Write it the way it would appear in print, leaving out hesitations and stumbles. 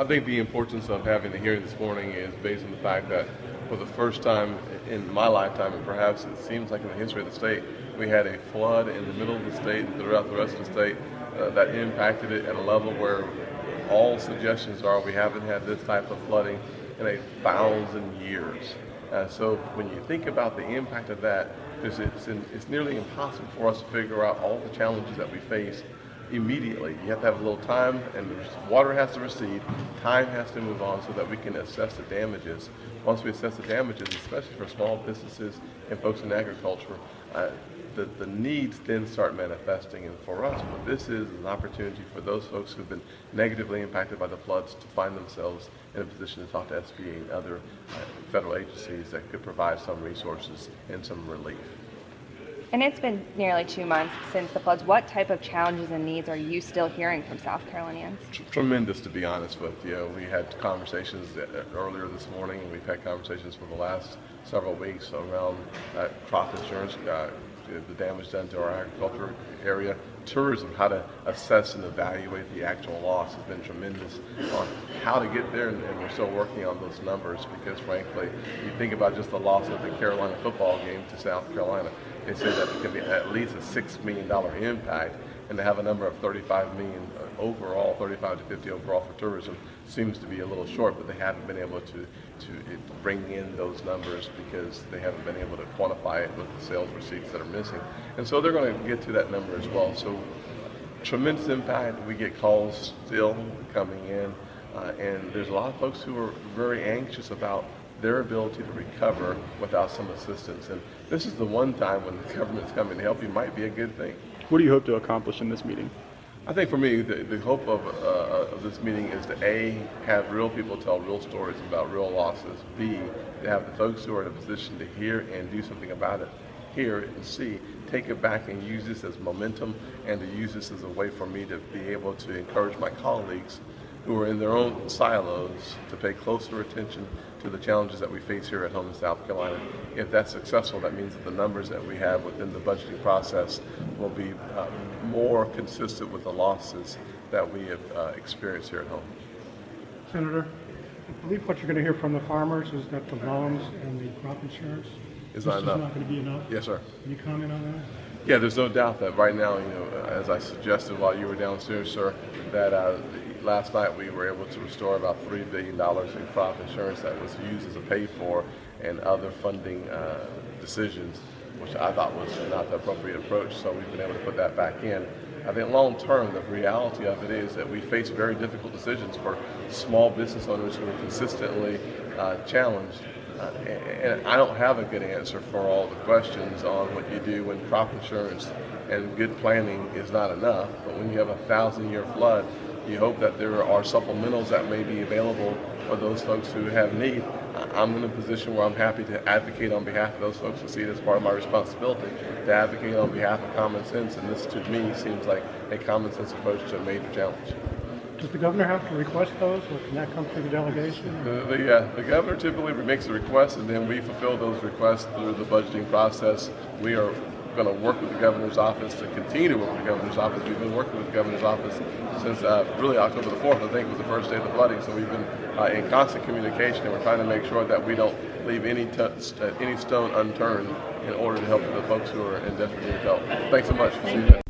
I think the importance of having the hearing this morning is based on the fact that for the first time in my lifetime, and perhaps it seems like in the history of the state, we had a flood in the middle of the state and throughout the rest of the state that impacted it at a level where all suggestions are we haven't had this type of flooding in 1,000 years. So when you think about the impact of that, it's nearly impossible for us to figure out all the challenges that we face immediately. You have to have a little time, and the water has to recede, time has to move on so that we can assess the damages. Once we assess the damages, especially for small businesses and folks in agriculture, the needs then start manifesting. And for us, what this is an opportunity for those folks who've been negatively impacted by the floods to find themselves in a position to talk to SBA and other federal agencies that could provide some resources and some relief. And it's been nearly 2 months since the floods. What type of challenges and needs are you still hearing from South Carolinians? Tremendous, to be honest with you. We had conversations earlier this morning, and we've had conversations for the last several weeks around crop insurance, the damage done to our agriculture area, tourism, how to assess and evaluate the actual loss has been tremendous on how to get there, and we're still working on those numbers because, frankly, you think about just the loss of the Carolina football game to South Carolina. They say that it could be at least a $6 million impact, and to have a number of 35 million overall, 35 to 50 overall for tourism seems to be a little short, but they haven't been able to bring in those numbers because they haven't been able to quantify it with the sales receipts that are missing. And so they're going to get to that number as well. So tremendous impact. We get calls still coming in, and there's a lot of folks who are very anxious about their ability to recover without some assistance. And this is the one time when the government's coming to help you might be a good thing. What do you hope to accomplish in this meeting? I think for me, the hope of this meeting is to A, have real people tell real stories about real losses, B, to have the folks who are in a position to hear and do something about it hear it, and C, take it back and use this as momentum and to use this as a way for me to be able to encourage my colleagues who are in their own silos to pay closer attention to the challenges that we face here at home in South Carolina. If that's successful, that means that the numbers that we have within the budgeting process will be more consistent with the losses that we have experienced here at home. Senator, I believe what you're going to hear from the farmers is that the loans and the crop insurance is not not going to be enough. Yes, sir. Can you comment on that? Yeah, there's no doubt that right now, as I suggested while you were downstairs, sir, that last night we were able to restore about $3 billion in crop insurance that was used as a pay-for and other funding decisions, which I thought was not the appropriate approach, so we've been able to put that back in. I think long term, the reality of it is that we face very difficult decisions for small business owners who are consistently challenged. And I don't have a good answer for all the questions on what you do when crop insurance and good planning is not enough. But when you have a 1,000-year flood, you hope that there are supplementals that may be available for those folks who have need. I'm in a position where I'm happy to advocate on behalf of those folks and see it as part of my responsibility to advocate on behalf of common sense. And this, to me, seems like a common sense approach to a major challenge. Does the governor have to request those, or can that come through the delegation? The governor typically makes a request, and then we fulfill those requests through the budgeting process. We are going to work with the governor's office to continue to work with the governor's office. We've been working with the governor's office since really October the 4th, I think, was the first day of the flooding. So we've been in constant communication, and we're trying to make sure that we don't leave any stone unturned in order to help the folks who are in desperate need of help. Thanks so much. Thank you.